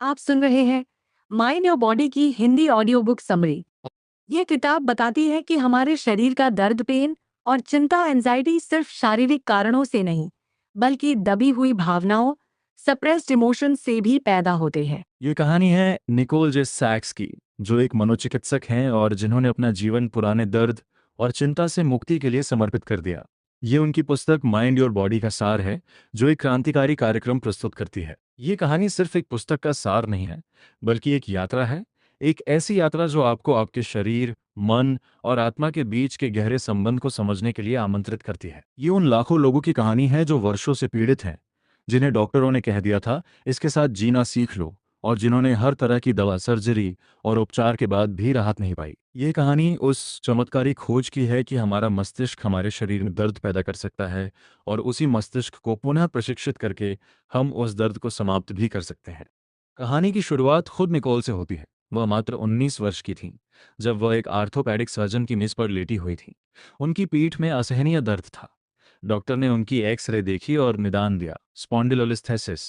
आप सुन रहे हैं माइंड योर बॉडी की हिंदी ऑडियो बुक समरी। ये किताब बताती है कि हमारे शरीर का दर्द, पेन और चिंता, एंजाइटी सिर्फ शारीरिक कारणों से नहीं, बल्कि दबी हुई भावनाओं, सप्रेस्ड इमोशन से भी पैदा होते हैं। ये कहानी है निकोल जे सैक्स की, जो एक मनोचिकित्सक हैं और जिन्होंने अपना जीवन पुराने दर्द और चिंता से मुक्ति के लिए समर्पित कर दिया। ये उनकी पुस्तक माइंड योर बॉडी का सार है, जो एक क्रांतिकारी कार्यक्रम प्रस्तुत करती है। ये कहानी सिर्फ एक पुस्तक का सार नहीं है, बल्कि एक यात्रा है। एक ऐसी यात्रा जो आपको आपके शरीर, मन और आत्मा के बीच के गहरे संबंध को समझने के लिए आमंत्रित करती है। ये उन लाखों लोगों की कहानी है जो वर्षों से पीड़ित हैं, जिन्हें डॉक्टरों ने कह दिया था इसके साथ जीना सीख लो, और जिन्होंने हर तरह की दवा, सर्जरी और उपचार के बाद भी राहत नहीं पाई। ये कहानी उस चमत्कारी खोज की है कि हमारा मस्तिष्क हमारे शरीर में दर्द पैदा कर सकता है, और उसी मस्तिष्क को पुनः प्रशिक्षित करके हम उस दर्द को समाप्त भी कर सकते हैं। कहानी की शुरुआत खुद निकोल से होती है। वह मात्र 19 वर्ष की थी जब वह एक आर्थोपेडिक सर्जन की मेज पर लेटी हुई थी। उनकी पीठ में असहनीय दर्द था। डॉक्टर ने उनकी एक्सरे देखी और निदान दिया, स्पॉन्डिलोलिस्थेसिस,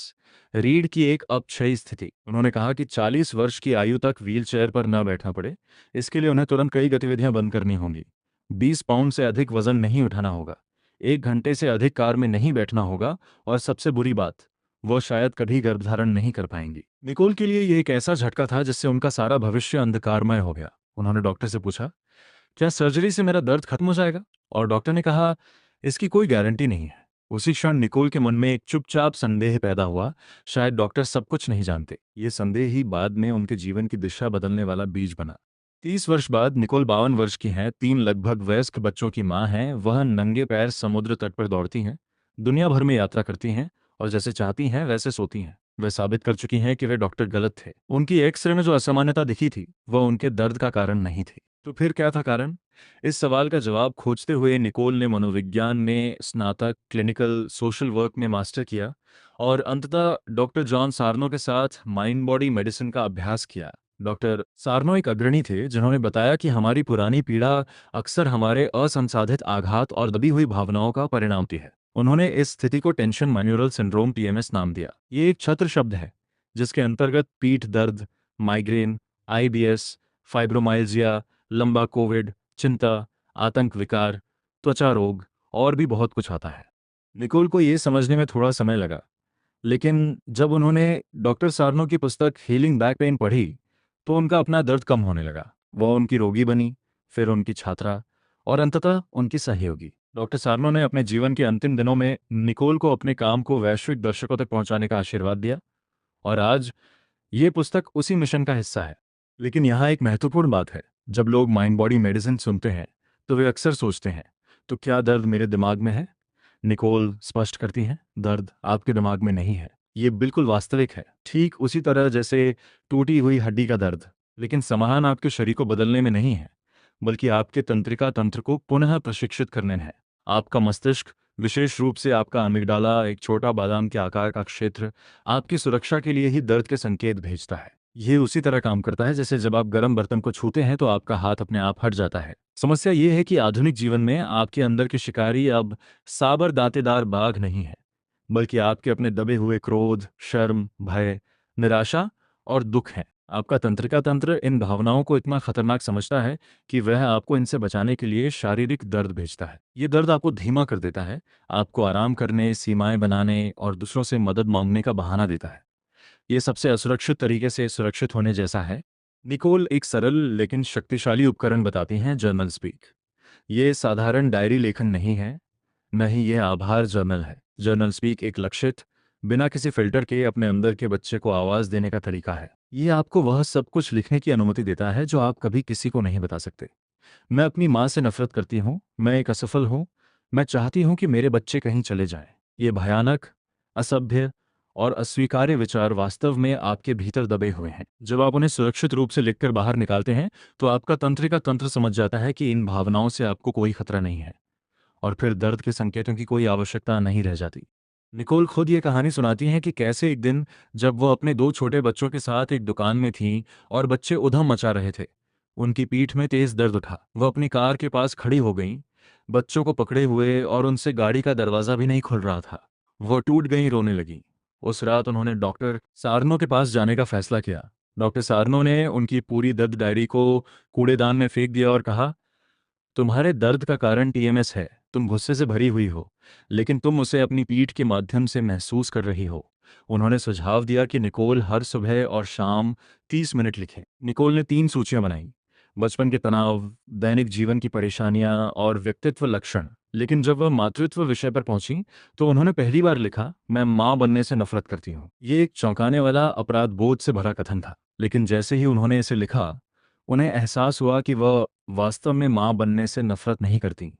रीढ़ की एक अपक्षयी स्थिति। उन्होंने कहा कि 40 वर्ष की आयु तक व्हीलचेयर पर न बैठना पड़े, इसके लिए उन्हें तुरंत कई गतिविधियां बंद करनी होंगी। 20 पाउंड से अधिक वजन नहीं उठाना होगा, 1 घंटे से अधिक कार में नहीं बैठना होगा, और सबसे बुरी बात, वो शायद कभी गर्भधारण नहीं कर पाएंगी। निकोल के लिए ये एक ऐसा झटका था जिससे उनका सारा भविष्य अंधकारमय हो गया। उन्होंने डॉक्टर से पूछा, क्या सर्जरी से मेरा दर्द खत्म हो जाएगा? और डॉक्टर ने कहा, इसकी कोई गारंटी नहीं है। उसी क्षण निकोल के मन में एक चुपचाप संदेह पैदा हुआ, शायद डॉक्टर सब कुछ नहीं जानते। ये संदेह ही बाद में उनके जीवन की दिशा बदलने वाला बीज बना। 30 वर्ष बाद निकोल 52 वर्ष की हैं, 3 लगभग वयस्क बच्चों की मां हैं। वह नंगे पैर समुद्र तट पर दौड़ती हैं, दुनिया भर में यात्रा करती हैं, और जैसे चाहती हैं वैसे सोती हैं। वे साबित कर चुकी हैं कि वे डॉक्टर गलत थे। उनकी एक्सरे में जो असामान्यता दिखी थी, वह उनके दर्द का कारण नहीं थी। तो फिर क्या था कारण? इस सवाल का जवाब खोजते हुए निकोल ने मनोविज्ञान में स्नातक, क्लिनिकल सोशल वर्क में मास्टर किया, और अंततः डॉक्टर जॉन सार्नो के साथ माइंड बॉडी मेडिसिन का अभ्यास किया। डॉक्टर सार्नो एक अग्रणी थे जिन्होंने बताया कि हमारी पुरानी पीड़ा अक्सर हमारे असंसाधित आघात और दबी हुई भावनाओं का परिणाम होती है। उन्होंने इस स्थिति को टेंशन मैन्यूरल सिंड्रोम, TMS नाम दिया। ये एक छत्र शब्द है जिसके अंतर्गत पीठ दर्द, माइग्रेन, IBS, फाइब्रोमाइल्जिया, लंबा कोविड, चिंता, आतंक विकार, त्वचा रोग और भी बहुत कुछ आता है। निकोल को ये समझने में थोड़ा समय लगा, लेकिन जब उन्होंने डॉक्टर सार्नो की पुस्तक हीलिंग बैक पेन पढ़ी, तो उनका अपना दर्द कम होने लगा। वह उनकी रोगी बनी, फिर उनकी छात्रा, और अंततः उनकी सहयोगी। डॉक्टर सार्नो ने अपने जीवन के अंतिम दिनों में निकोल को अपने काम को वैश्विक दर्शकों तक पहुंचाने का आशीर्वाद दिया, और आज ये पुस्तक उसी मिशन का हिस्सा है। लेकिन यहाँ एक महत्वपूर्ण बात है, जब लोग माइंड बॉडी मेडिसिन सुनते हैं तो वे अक्सर सोचते हैं, तो क्या दर्द मेरे दिमाग में है? निकोल स्पष्ट करती हैं, दर्द आपके दिमाग में नहीं है। ये बिल्कुल वास्तविक है, ठीक उसी तरह जैसे टूटी हुई हड्डी का दर्द। लेकिन समाधान आपके शरीर को बदलने में नहीं है, बल्कि आपके तंत्रिका तंत्र को पुनः प्रशिक्षित करने में है। आपका मस्तिष्क, विशेष रूप से आपका अमिगडाला, एक छोटा बादाम के आकार का क्षेत्र, आपकी सुरक्षा के लिए ही दर्द के संकेत भेजता है। ये उसी तरह काम करता है जैसे जब आप गर्म बर्तन को छूते हैं तो आपका हाथ अपने आप हट जाता है। समस्या ये है कि आधुनिक जीवन में आपके अंदर की शिकारी अब साबर दांतेदार बाघ नहीं है, बल्कि आपके अपने दबे हुए क्रोध, शर्म, भय, निराशा और दुख हैं। आपका तंत्रिका तंत्र इन भावनाओं को इतना खतरनाक समझता है कि वह आपको इनसे बचाने के लिए शारीरिक दर्द भेजता है। ये दर्द आपको धीमा कर देता है, आपको आराम करने, सीमाएं बनाने और दूसरों से मदद मांगने का बहाना देता है। ये सबसे असुरक्षित तरीके से सुरक्षित होने जैसा है। निकोल एक सरल लेकिन शक्तिशाली उपकरण बताती हैं, जर्नल स्पीक। ये साधारण डायरी लेखन नहीं है, न ही यह आभार जर्नल है। जर्नल स्पीक एक लक्षित, बिना किसी फिल्टर के अपने अंदर के बच्चे को आवाज़ देने का तरीका है। ये आपको वह सब कुछ लिखने की अनुमति देता है जो आप कभी किसी को नहीं बता सकते। मैं अपनी माँ से नफरत करती हूँ, मैं एक असफल हूँ, मैं चाहती हूँ कि मेरे बच्चे कहीं चले जाएं। ये भयानक, असभ्य और अस्वीकार्य विचार वास्तव में आपके भीतर दबे हुए हैं। जब आप उन्हें सुरक्षित रूप से लिखकर बाहर निकालते हैं तो आपका तंत्रिका तंत्र समझ जाता है कि इन भावनाओं से आपको कोई खतरा नहीं है, और फिर दर्द के संकेतों की कोई आवश्यकता नहीं रह जाती। निकोल खुद ये कहानी सुनाती हैं कि कैसे एक दिन जब वो अपने 2 छोटे बच्चों के साथ एक दुकान में थीं और बच्चे उधम मचा रहे थे, उनकी पीठ में तेज दर्द उठा। वह अपनी कार के पास खड़ी हो गईं, बच्चों को पकड़े हुए, और उनसे गाड़ी का दरवाज़ा भी नहीं खुल रहा था। वो टूट गईं, रोने लगीं। उस रात उन्होंने डॉक्टर सारनो के पास जाने का फैसला किया। डॉक्टर सारनो ने उनकी पूरी दर्द डायरी को कूड़ेदान में फेंक दिया और कहा, तुम्हारे दर्द का कारण टीएमएस है। तुम गुस्से से भरी हुई हो, लेकिन तुम उसे अपनी पीठ के माध्यम से महसूस कर रही हो। उन्होंने सुझाव दिया कि निकोल हर सुबह और शाम 30 मिनट लिखें। निकोल ने 3 सूचियां बनाई: बचपन के तनाव, दैनिक जीवन की परेशानियां और व्यक्तित्व लक्षण। लेकिन जब वह मातृत्व विषय पर पहुंची तो उन्होंने पहली बार लिखा, मैं मां बनने से नफरत करती हूँ। ये एक चौंकाने वाला अपराध बोध से भरा कथन था, लेकिन जैसे ही उन्होंने इसे लिखा, उन्हें एहसास हुआ कि वह वास्तव में मां बनने से नफरत नहीं करती,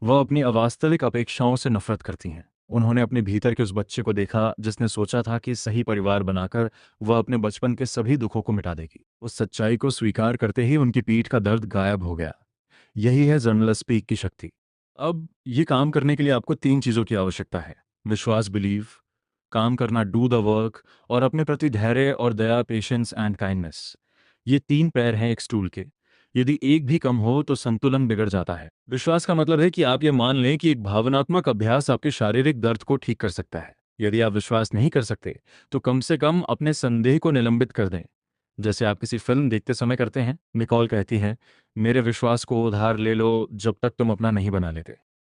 वह अपनी अवास्तविक अपेक्षाओं से नफरत करती हैं। उन्होंने अपने भीतर के उस बच्चे को देखा जिसने सोचा था कि सही परिवार बनाकर वह अपने बचपन के सभी दुखों को मिटा देगी। उस सच्चाई को स्वीकार करते ही उनकी पीठ का दर्द गायब हो गया। यही है जर्नल स्पीक की शक्ति। अब ये काम करने के लिए आपको 3 चीज़ों की आवश्यकता है: विश्वास, बिलीव, काम करना, डू द वर्क, और अपने प्रति धैर्य और दया, पेशेंस एंड काइंडनेस। ये 3 पैर हैं एक स्टूल के। यदि एक भी कम हो तो संतुलन बिगड़ जाता है। विश्वास का मतलब है कि आप ये मान लें कि एक भावनात्मक अभ्यास आपके शारीरिक दर्द को ठीक कर सकता है। यदि आप विश्वास नहीं कर सकते तो कम से कम अपने संदेह को निलंबित कर दें, जैसे आप किसी फिल्म देखते समय करते हैं। निकोल कहती है, मेरे विश्वास को उधार ले लो जब तक तुम अपना नहीं बना लेते।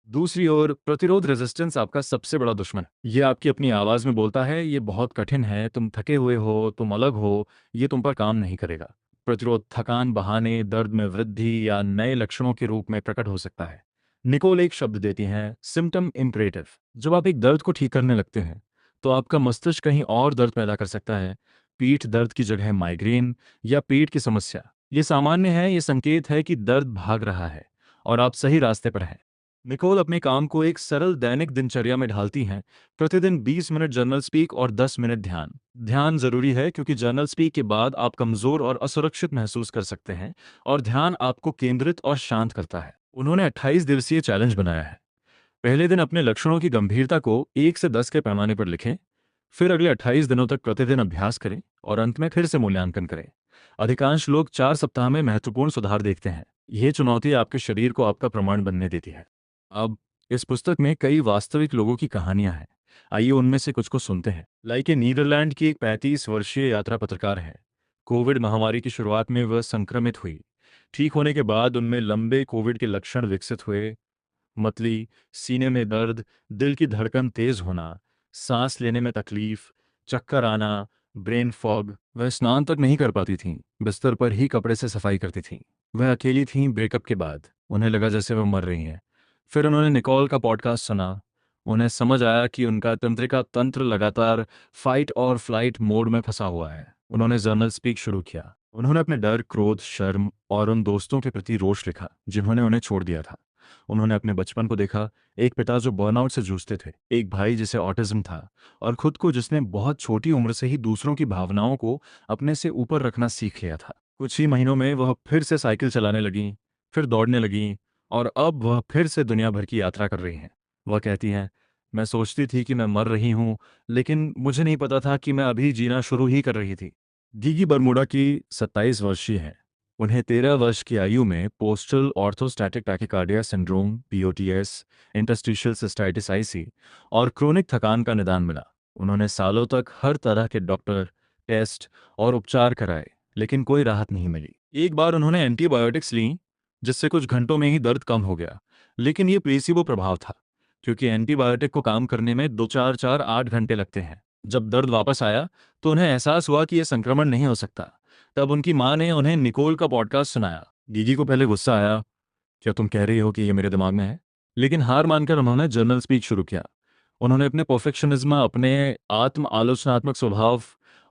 दूसरी ओर, प्रतिरोध, रेजिस्टेंस आपका सबसे बड़ा दुश्मन है। ये आपकी अपनी आवाज़ में बोलता है, ये बहुत कठिन है, तुम थके हुए हो, तुम अलग हो, ये तुम पर काम नहीं करेगा। प्रतिरोध थकान, बहाने, दर्द में वृद्धि या नए लक्षणों के रूप में प्रकट हो सकता है। निकोल एक शब्द देती हैं, सिम्टम इम्परेटिव। जब आप एक दर्द को ठीक करने लगते हैं तो आपका मस्तिष्क कहीं और दर्द पैदा कर सकता है। पीठ दर्द की जगह माइग्रेन या पेट की समस्या। ये सामान्य है, ये संकेत है कि दर्द भाग रहा है और आप सही रास्ते पर हैं। निकोल अपने काम को एक सरल दैनिक दिनचर्या में ढालती हैं। प्रतिदिन 20 मिनट जर्नल स्पीक और 10 मिनट ध्यान। ध्यान जरूरी है क्योंकि जर्नल स्पीक के बाद आप कमजोर और असुरक्षित महसूस कर सकते हैं, और ध्यान आपको केंद्रित और शांत करता है। उन्होंने 28 दिवसीय चैलेंज बनाया है। पहले दिन अपने लक्षणों की गंभीरता को 1 से 10 के पैमाने पर लिखें, फिर अगले 28 दिनों तक प्रतिदिन अभ्यास करें और अंत में फिर से मूल्यांकन करें। अधिकांश लोग 4 सप्ताह में महत्वपूर्ण सुधार देखते हैं। यह चुनौती आपके शरीर को आपका प्रमाण बनने देती है। अब इस पुस्तक में कई वास्तविक लोगों की कहानियां हैं। आइए उनमें से कुछ को सुनते हैं। लाइके नीदरलैंड की एक 35 वर्षीय यात्रा पत्रकार है। कोविड महामारी की शुरुआत में वह संक्रमित हुई। ठीक होने के बाद उनमें लंबे कोविड के लक्षण विकसित हुए: मतली, सीने में दर्द, दिल की धड़कन तेज होना, सांस लेने में तकलीफ, चक्कर आना, ब्रेन फॉग। वह स्नान तक नहीं कर पाती थीं, बिस्तर पर ही कपड़े से सफाई करती थीं। वह अकेली थीं ब्रेकअप के बाद। उन्हें लगा जैसे वह मर रही हैं। फिर उन्होंने निकोल का पॉडकास्ट सुना। उन्हें समझ आया कि उनका तंत्रिका तंत्र लगातार फाइट और फ्लाइट मोड में फंसा हुआ है। उन्होंने जर्नल स्पीक शुरू किया। उन्होंने अपने डर, क्रोध, शर्म और उन दोस्तों के प्रति रोष लिखा जिन्होंने उन्हें छोड़ दिया था। उन्होंने अपने बचपन को देखा, एक पिता जो बर्नआउट से जूझते थे, एक भाई जिसे ऑटिज्म था, और खुद को जिसने बहुत छोटी उम्र से ही दूसरों की भावनाओं को अपने से ऊपर रखना सीख लिया था। कुछ ही महीनों में वह फिर से साइकिल चलाने लगीं, फिर दौड़ने लगीं, और अब वह फिर से दुनिया भर की यात्रा कर रही हैं। वह कहती हैं, मैं सोचती थी कि मैं मर रही हूँ, लेकिन मुझे नहीं पता था कि मैं अभी जीना शुरू ही कर रही थी। गीगी बरमूडा की 27 वर्षीय हैं। उन्हें 13 वर्ष की आयु में postal orthostatic tachycardia syndrome (POTS), interstitial cystitis (IC) और क्रोनिक थकान का निदान मिला। उन्होंने सालों तक हर तरह के डॉक्टर, टेस्ट और उपचार कराए, लेकिन कोई राहत नहीं मिली। एक बार उन्होंने एंटीबायोटिक्स लीं, जिससे कुछ घंटों में ही दर्द कम हो गया, लेकिन ये प्लेसिबो प्रभाव था, क्योंकि एंटीबायोटिक को काम करने में 2-4-8 घंटे लगते हैं। जब दर्द वापस आया तो उन्हें एहसास हुआ कि यह संक्रमण नहीं हो सकता। तब उनकी मां ने उन्हें निकोल का पॉडकास्ट सुनाया। गीगी को पहले गुस्सा आया, क्या तुम कह रही हो कि ये मेरे दिमाग में है? लेकिन हार मानकर उन्होंने जर्नल स्पीक शुरू किया। उन्होंने अपने परफेक्शनिज्म, अपने आत्म आलोचनात्मक स्वभाव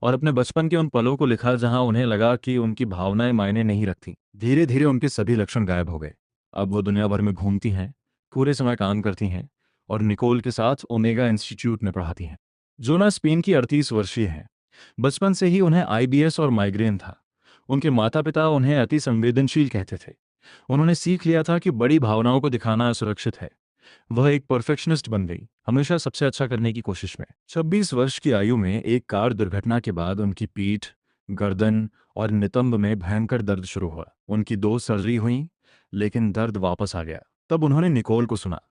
और अपने बचपन के उन पलों को लिखा जहां उन्हें लगा कि उनकी भावनाएं मायने नहीं रखती। धीरे धीरे उनके सभी लक्षण गायब हो गए। अब वो दुनिया भर में घूमती हैं, पूरे समय काम करती हैं और निकोल के साथ ओमेगा इंस्टीट्यूट में पढ़ाती हैं। जोना स्पेन की 38 वर्षीय है। बचपन से ही उन्हें IBS और माइग्रेन था। उनके माता पिता उन्हें अति संवेदनशील कहते थे। उन्होंने सीख लिया था कि बड़ी भावनाओं को दिखाना असुरक्षित है। वह एक परफेक्शनिस्ट बन गई, हमेशा सबसे अच्छा करने की कोशिश में। 26 वर्ष की आयु में एक कार दुर्घटना के बाद उनकी पीठ, गर्दन और नितंब में भयंकर दर्द शुरू हुआ। उनकी 2 सर्जरी हुई, लेकिन दर्द वापस आ गया। तब उन्होंने निकोल को सुना।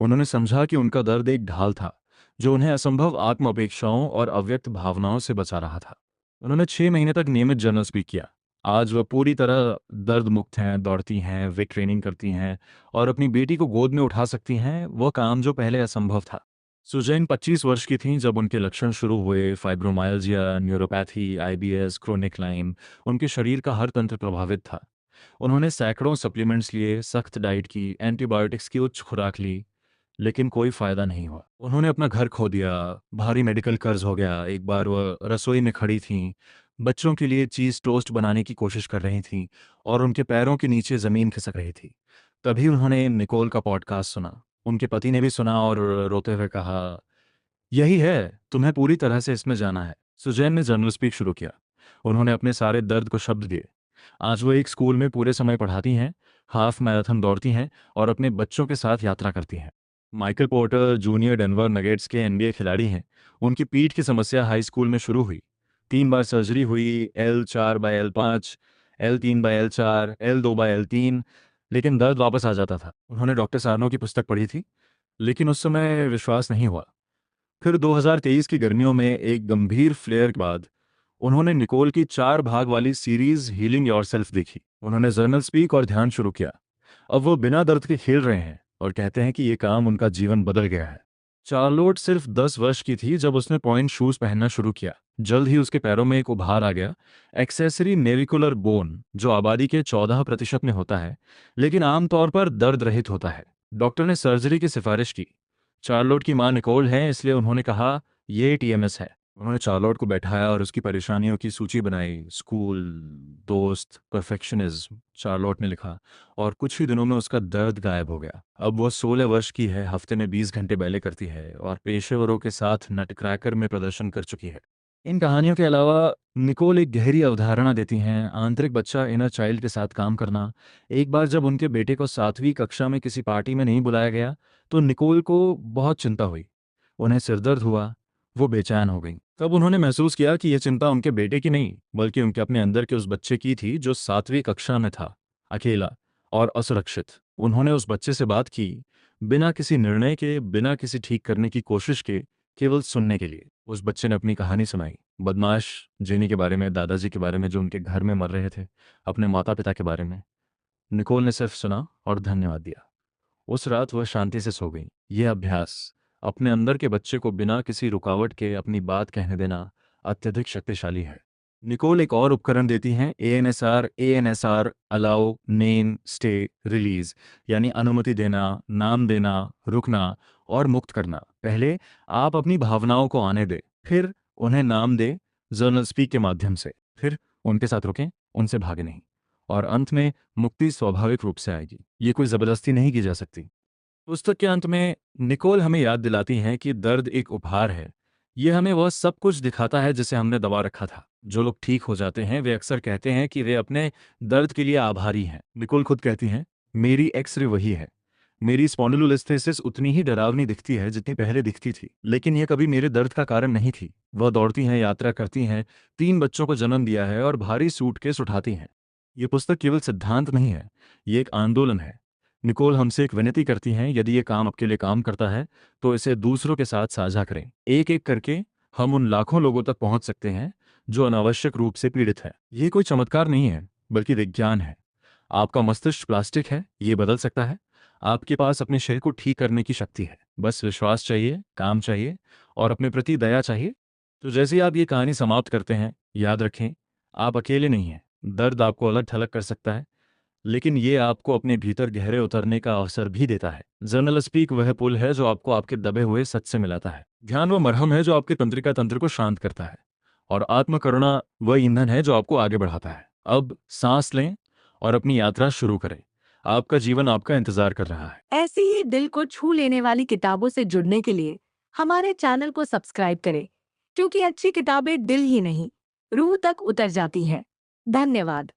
उन्होंने समझा कि उनका दर्द एक ढाल था जो उन्हें असंभव आत्म अपेक्षाओं और अव्यक्त भावनाओं से बचा रहा था। उन्होंने 6 महीने तक नियमित जर्नल स्पीक किया। आज वह पूरी तरह दर्द मुक्त हैं, दौड़ती हैं, वेट ट्रेनिंग करती हैं और अपनी बेटी को गोद में उठा सकती हैं, वह काम जो पहले असंभव था। सुजैन 25 वर्ष की थीं जब उनके लक्षण शुरू हुए। Fibromyalgia, neuropathy, IBS, chronic lime, उनके शरीर का हर तंत्र प्रभावित था। उन्होंने सैकड़ों सप्लीमेंट्स लिए, सख्त डाइट की, एंटीबायोटिक्स की उच्च खुराक ली, लेकिन कोई फायदा नहीं हुआ। उन्होंने अपना घर खो दिया, भारी मेडिकल कर्ज हो गया। एक बार वह रसोई में खड़ी थीं, बच्चों के लिए चीज़ टोस्ट बनाने की कोशिश कर रही थीं और उनके पैरों के नीचे ज़मीन खिसक रही थी। तभी उन्होंने निकोल का पॉडकास्ट सुना। उनके पति ने भी सुना और रोते हुए कहा, यही है, तुम्हें पूरी तरह से इसमें जाना है। सुजैन ने जर्नल स्पीक शुरू किया। उन्होंने अपने सारे दर्द को शब्द दिए। आज वो एक स्कूल में पूरे समय पढ़ाती हैं, हाफ मैराथन दौड़ती हैं और अपने बच्चों के साथ यात्रा करती हैं। Michael porter junior Denver nuggets के एनबीए खिलाड़ी हैं। उनकी पीठ की समस्या हाई स्कूल में शुरू हुई। 3 बार सर्जरी हुई, L4/L5, L3/L4, L2/L3, लेकिन दर्द वापस आ जाता था। उन्होंने डॉक्टर सारनो की पुस्तक पढ़ी थी, लेकिन उस समय विश्वास नहीं हुआ। फिर 2023 की गर्मियों में एक गंभीर फ्लेयर के बाद उन्होंने निकोल की 4 भाग वाली सीरीज हीलिंग योरसेल्फ देखी। उन्होंने जर्नल स्पीक और ध्यान शुरू किया। अब वो बिना दर्द के खेल रहे हैं और कहते हैं कि ये काम उनका जीवन बदल गया है। चार्लोट सिर्फ 10 वर्ष की थी जब उसने पॉइंट शूज पहनना शुरू किया। जल्द ही उसके पैरों में एक उभार आ गया, एक्सेसरी नेविकुलर बोन, जो आबादी के 14% में होता है, लेकिन आमतौर पर दर्द रहित होता है। डॉक्टर ने सर्जरी की सिफारिश की। चार्लोट की मां निकोल है, इसलिए उन्होंने कहा ये टीएमएस है। उन्होंने चार्लोट को बैठाया और उसकी परेशानियों की सूची बनाई। स्कूल, दोस्त, परफेक्शनिज्म, चार्लोट ने लिखा, और कुछ ही दिनों में उसका दर्द गायब हो गया। अब वो 16 वर्ष की है, हफ्ते में 20 घंटे बैले करती है और पेशेवरों के साथ नटक्रैकर में प्रदर्शन कर चुकी है। इन कहानियों के अलावा निकोल एक गहरी अवधारणा देती हैं, आंतरिक बच्चा, इनर चाइल्ड के साथ काम करना। एक बार जब उनके बेटे को 7वीं कक्षा में किसी पार्टी में नहीं बुलाया गया तो निकोल को बहुत चिंता हुई। उन्हें सिरदर्द हुआ, वो बेचैन हो गई। तब उन्होंने महसूस किया कि यह चिंता उनके बेटे की नहीं, बल्कि उनके अपने अंदर के उस बच्चे की थी जो 7वीं कक्षा में था, अकेला और असुरक्षित। उन्होंने उस बच्चे से बात की, बिना किसी निर्णय के, बिना किसी ठीक करने की कोशिश के, केवल सुनने के लिए। उस बच्चे ने अपनी कहानी सुनाई, बदमाश जेनी के बारे में, दादाजी के बारे में जो उनके घर में मर रहे थे, अपने माता पिता के बारे में। निकोल ने सिर्फ सुना और धन्यवाद दिया। उस रात वह शांति से सो गई। यह अभ्यास, अपने अंदर के बच्चे को बिना किसी रुकावट के अपनी बात कहने देना, अत्यधिक शक्तिशाली है। निकोल एक और उपकरण देती हैं, ANSR, allow, name, stay, release, यानी अनुमति देना, नाम देना, रुकना और मुक्त करना। पहले आप अपनी भावनाओं को आने दें, फिर उन्हें नाम दें जर्नल स्पीक के माध्यम से, फिर उनके साथ रुकें, उनसे भागे नहीं, और अंत में मुक्ति स्वाभाविक रूप से आएगी। ये कोई जबरदस्ती नहीं की जा सकती। पुस्तक के अंत में निकोल हमें याद दिलाती हैं कि दर्द एक उपहार है। ये हमें वह सब कुछ दिखाता है जिसे हमने दबा रखा था। जो लोग ठीक हो जाते हैं वे अक्सर कहते हैं कि वे अपने दर्द के लिए आभारी हैं। निकोल खुद कहती हैं, मेरी एक्सरे वही है, मेरी स्पॉन्डिलोलिस्थेसिस उतनी ही डरावनी दिखती है जितनी पहले दिखती थी, लेकिन यह कभी मेरे दर्द का कारण नहीं थी। वह दौड़ती हैं, यात्रा करती हैं, 3 बच्चों को जन्म दिया है और भारी सूटकेस उठाती हैं। ये पुस्तक केवल सिद्धांत नहीं है, ये एक आंदोलन है। निकोल हमसे एक विनती करती हैं, यदि ये काम आपके लिए काम करता है तो इसे दूसरों के साथ साझा करें। एक एक करके हम उन लाखों लोगों तक पहुंच सकते हैं जो अनावश्यक रूप से पीड़ित है। ये कोई चमत्कार नहीं है, बल्कि विज्ञान है। आपका मस्तिष्क प्लास्टिक है, ये बदल सकता है। आपके पास अपने शरीर को ठीक करने की शक्ति है। बस विश्वास चाहिए, काम चाहिए और अपने प्रति दया चाहिए। तो जैसे ही आप ये कहानी समाप्त करते हैं, याद रखें, आप अकेले नहीं हैं। दर्द आपको अलग थलग कर सकता है, लेकिन ये आपको अपने भीतर गहरे उतरने का अवसर भी देता है। जर्नल स्पीक वह पुल है जो आपको आपके दबे हुए सच से मिलाता है। ध्यान वो मरहम है जो आपके तंत्रिका तंत्र को शांत करता है। और आत्मकरुणा वह ईंधन है जो आपको आगे बढ़ाता है। अब सांस लें और अपनी यात्रा शुरू करें। आपका जीवन आपका इंतजार कर रहा है। ऐसी ही दिल को छू लेने वाली किताबों से जुड़ने के लिए हमारे चैनल को सब्सक्राइब करें, क्योंकि अच्छी किताबें दिल ही नहीं, रूह तक उतर जाती हैं। धन्यवाद।